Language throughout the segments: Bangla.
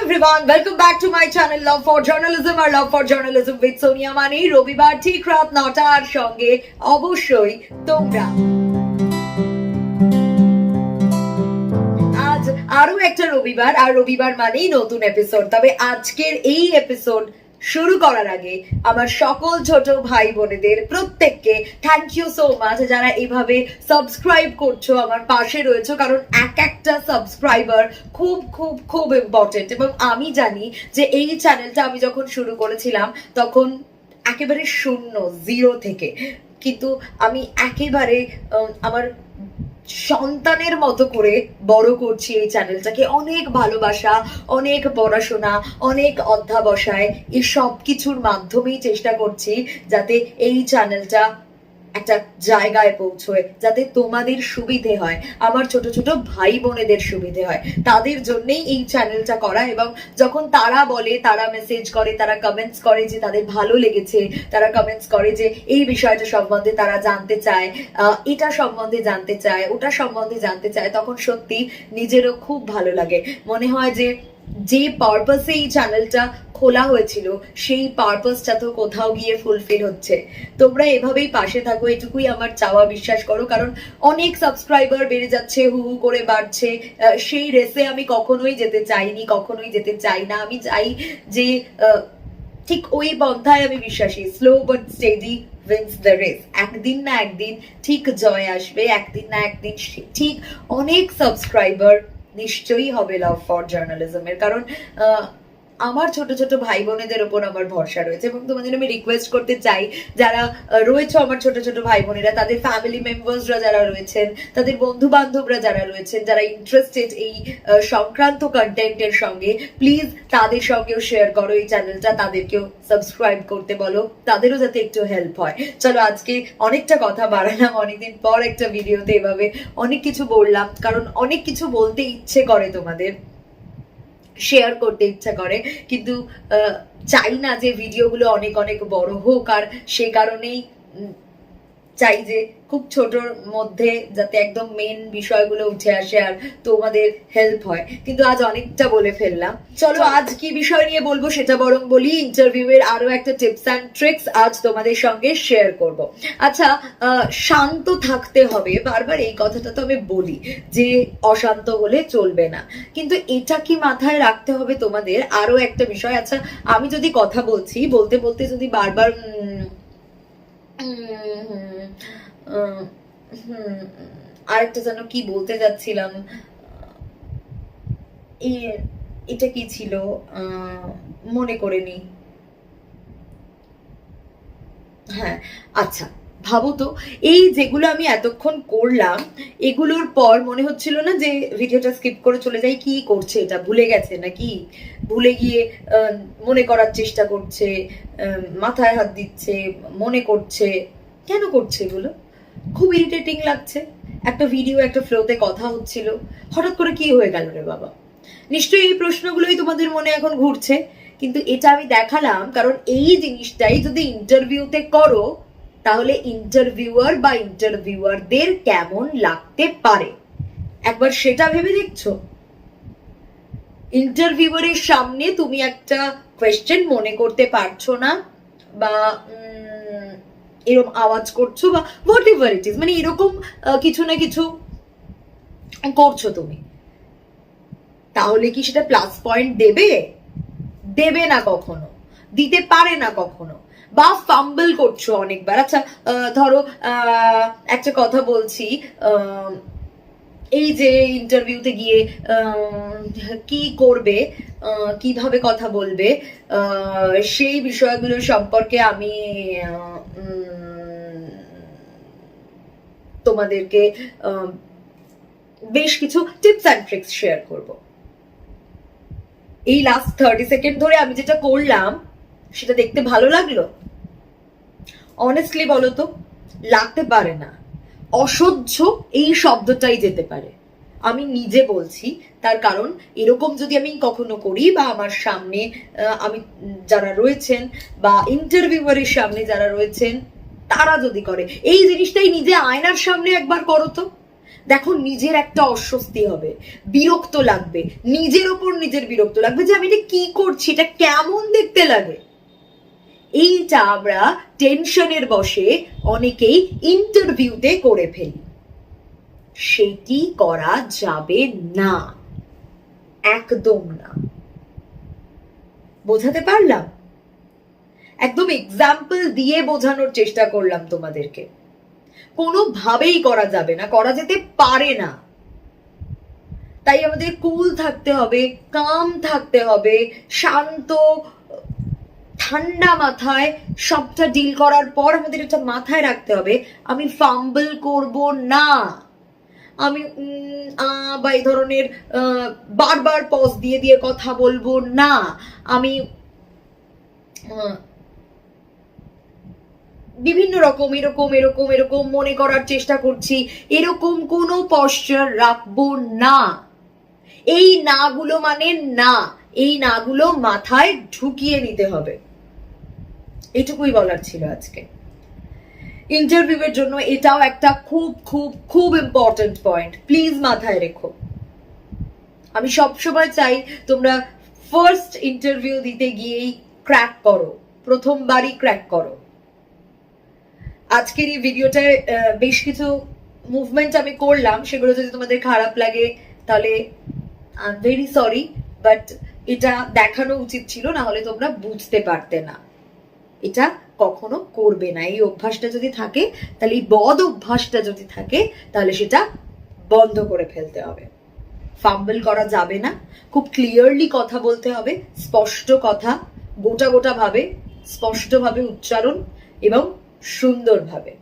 everyone, welcome back to my channel Love for Journalism or Love for Journalism with Sonia Mani. রবিবার ঠিক রাত 9টার সঙ্গে অবশ্যই তোমরা আজ আরো একটা রবিবার, আর রবিবার মানেই নতুন এপিসোড। তবে আজকের এই এপিসোড শুরু করার আগে আমার সকল ছোট ভাই বোনেদের প্রত্যেককে থ্যাংক ইউ সো মাচ, যারা এইভাবে সাবস্ক্রাইব করছো, আমার পাশে রয়েছো, কারণ এক একটা সাবস্ক্রাইবার খুব খুব খুব ইম্পর্টেন্ট। এবং আমি জানি যে এই চ্যানেলটা আমি যখন শুরু করেছিলাম তখন একেবারে শূন্য, জিরো থেকে, কিন্তু আমি একেবারে আমার সন্তানের মতো করে বড় করছি এই চ্যানেলটাকে। অনেক ভালোবাসা, অনেক পড়াশোনা, অনেক অধ্যাবসায়, এই সব কিছুর মাধ্যমেই চেষ্টা করছি যাতে এই চ্যানেলটা একটা জায়গায় পৌঁছয়, যাতে তোমাদের সুবিধে হয়, আমার ছোট ছোট ভাই বোনেদের সুবিধে হয়, তাদের জন্যই এই চ্যানেলটা করা। এবং যখন তারা বলে, তারা মেসেজ করে, তারা কমেন্টস করে যে তাদের ভালো লেগেছে, তারা কমেন্টস করে যে এই বিষয়টা সম্বন্ধে তারা জানতে চায়, এটা সম্বন্ধে জানতে চায়, ওটা সম্বন্ধে জানতে চায়, তখন সত্যি নিজেরও খুব ভালো লাগে। মনে হয় যে পারপাসে এই চ্যানেলটা খোলা হয়েছিল সেই পারপাসটা তো কোথাও গিয়ে ফুলফিল হচ্ছে। তোমরা এভাবেই পাশে থাকো, এটুকুই আমার চাওয়া, বিশ্বাস করো। কারণ অনেক সাবস্ক্রাইবার বেড়ে যাচ্ছে, হু হু করে বাড়ছে, সেই রেসে আমি কখনোই যেতে চাইনি, কখনোই যেতে চাই না। আমি চাই যে ঠিক ওই পন্থায় আমি বিশ্বাসী, slow but steady wins the race. একদিন না একদিন ঠিক জয় আসবে, একদিন না একদিন ঠিক অনেক সাবস্ক্রাইবার নিশ্চয়ই হবে লাভ ফর জার্নালিজমের। কারণ আমার ছোট ছোট ভাই বোনেদের ওপর আমার ভরসা রয়েছে। এবং তোমাদের আমি রিকোয়েস্ট করতে চাই, যারা রয়েছে আমার ছোট ছোট ভাই বোনেরা, তাদের ফ্যামিলি মেম্বার্সরা যারা রয়েছেন, তাদের বন্ধু বান্ধবরা যারা রয়েছেন, যারা ইন্টারেস্টেড এই সংক্রান্ত কন্টেন্টের সঙ্গে, প্লিজ তাদের সঙ্গেও শেয়ার করো এই চ্যানেলটা, তাদেরকেও সাবস্ক্রাইব করতে বলো, তাদেরও যাতে একটু হেল্প হয়। চলো, আজকে অনেকটা কথা বাড়ালাম, অনেকদিন পর একটা ভিডিওতে এভাবে অনেক কিছু বললাম, কারণ অনেক কিছু বলতে ইচ্ছে করে, তোমাদের শেয়ার করতে ইচ্ছা করে, কিন্তু চাই না যে ভিডিওগুলো অনেক অনেক বড় হোক, আর সে কারণেই চাই যে খুব ছোটর মধ্যে যাতে একদম মেন বিষয়গুলো উঠে আসে আর তোমাদের হেল্প হয়। কিন্তু আজ অনেকটা বলে ফেললাম। চলো, আজ কি বিষয় নিয়ে বলবো সেটা বরং বলি। ইন্টারভিউ এর আরো একটা টিপস অ্যান্ড ট্রিক্স আজ তোমাদের সঙ্গে শেয়ার করব। আচ্ছা, শান্ত থাকতে হবে, বারবার এই কথাটা তো আমি বলি যে অশান্ত হলে চলবে না, কিন্তু এটা কি মাথায় রাখতে হবে তোমাদের আরো একটা বিষয়। আচ্ছা, আমি যদি কথা বলছি, বলতে বলতে যদি বারবার আরেকটা যেন কি বলতে যাচ্ছিলাম, এটা কি ছিল মনে করে নি। হ্যাঁ, আচ্ছা, ভাবো তো, এই যেগুলো আমি এতক্ষণ করলাম, এগুলোর পর মনে হচ্ছিল না যে ভিডিওটা স্কিপ করে চলে যাই, কি করছে, এটা ভুলে গেছে নাকি, ভুলে গিয়ে মনে করার চেষ্টা করছে, মাথায় হাত দিচ্ছে, মনে করছে, কেন করছে এগুলো? খুব ইরিটেটিং লাগছে। একটা ভিডিও, একটা ফ্লোতে কথা হচ্ছিল, হঠাৎ করে কি হয়ে গেল রে বাবা? নিশ্চয়ই এই প্রশ্নগুলোই তোমাদের মনে এখন ঘুরছে, কিন্তু এটা আমি দেখালাম কারণ এই জিনিসটাই যদি ইন্টারভিউতে করো তাহলে ইন্টারভিউয়ার বা ইন্টারভিউয়ারদের কেমন লাগতে পারে একবার সেটা ভেবে দেখছো? ইন্টারভিউয়ারের সামনে তুমি একটা কোয়েশ্চেন মনে করতে পারছো না, বা এরকম আওয়াজ করছো, বা হোয়াট এভার ইট ইজ, মানে এরকম কিছু না কিছু করছো তুমি, তাহলে কি সেটা প্লাস পয়েন্ট দেবে? দেবে না কখনো, দিতে পারে না কখনো। বা ফাম্বল করছো অনেকবার। আচ্ছা, ধরো একটা কথা বলছি, এই যে ইন্টারভিউতে গিয়ে কি করবে, কিভাবে কথা বলবে, সেই বিষয়গুলো সম্পর্কে আমি তোমাদেরকে বেশ কিছু টিপস অ্যান্ড ট্রিক্স শেয়ার করব। এই লাস্ট 30 সেকেন্ড ধরে আমি যেটা করলাম সেটা দেখতে ভালো লাগলো? অনেস্টলি বলো তো, লাগতে পারে না। অসহ্য এই শব্দটাই যেতে পারে, আমি নিজে বলছি। তার কারণ এরকম যদি আমি কখনো করি, বা আমার সামনে আমি যারা রয়েছেন, বা ইন্টারভিউয়ারের সামনে যারা রয়েছেন তারা যদি করে, এই জিনিসটাই নিজে আয়নার সামনে একবার করো তো, দেখো নিজের একটা অস্বস্তি হবে, বিরক্ত লাগবে, নিজের ওপর নিজের বিরক্ত লাগবে যে আমি এটা কি করছি, এটা কেমন দেখতে লাগে। এইটা আমরা টেনশনের বশে অনেকেই ইন্টারভিউতে করে ফেলি। সেটি করা যাবে না, একদম না। বোঝাতে পারলাম? একদম এক্সাম্পল দিয়ে বোঝানোর চেষ্টা করলাম তোমাদেরকে। কোনোভাবেই করা যাবে না, করা যেতে পারে না। তাই আমাদের কুল থাকতে হবে, কাম থাকতে হবে, শান্ত ঠান্ডা মাথায় সবটা ডিল করার পর আমাদের এটা মাথায় রাখতে হবে, আমি ফাম্বল করব না, আমি বা এই ধরনের বারবার পজ দিয়ে দিয়ে কথা বলবো না, আমি বিভিন্ন রকম এরকম এরকম এরকম মনে করার চেষ্টা করছি, এরকম কোনো পশ্চার রাখবো না। এই নাগুলো মানে না, এই নাগুলো মাথায় ঢুকিয়ে নিতে হবে। এটুকুই বলার ছিল আজকে। ইন্টারভিউয়ের জন্য এটাও একটা খুব খুব খুব ইম্পর্টেন্ট পয়েন্ট, প্লিজ মাথায় রেখো। আমি সবসময় চাই তোমরা ফার্স্ট ইন্টারভিউ দিতে গিয়েই ক্র্যাক করো, প্রথমবারই ক্র্যাক করো। আজকের এই ভিডিওটায় বেশ কিছু মুভমেন্ট আমি করলাম, সেগুলো যদি তোমাদের খারাপ লাগে তাহলে I am very sorry, but এটা দেখানো উচিত ছিল, না হলে তোমরা বুঝতে পারতে না। এটা কখনো করবে না। এই অভ্যাসটা যদি থাকে, তাহলে এই বদ অভ্যাসটা যদি থাকে, তাহলে সেটা বন্ধ করে ফেলতে হবে। ফাম্বল করা যাবে না, খুব ক্লিয়ারলি কথা বলতে হবে, স্পষ্ট কথা, গোটা গোটা ভাবে, স্পষ্টভাবে উচ্চারণ এবং সুন্দরভাবে।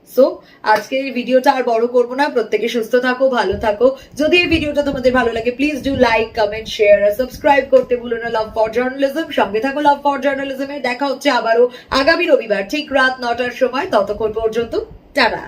সো আজকের এই ভিডিওটা আর বড় করবো না। প্রত্যেকে সুস্থ থাকো, ভালো থাকো। যদি এই ভিডিওটা তোমাদের ভালো লাগে, please do like, comment, share আর সাবস্ক্রাইব করতে ভুলো না। লাভ ফর জার্নালিজম, সঙ্গে থাকো লাভ ফর জার্নালিজমে। দেখা হচ্ছে আবারও আগামী রবিবার ঠিক রাত 9টার সময়। ততক্ষণ পর্যন্ত টাটা।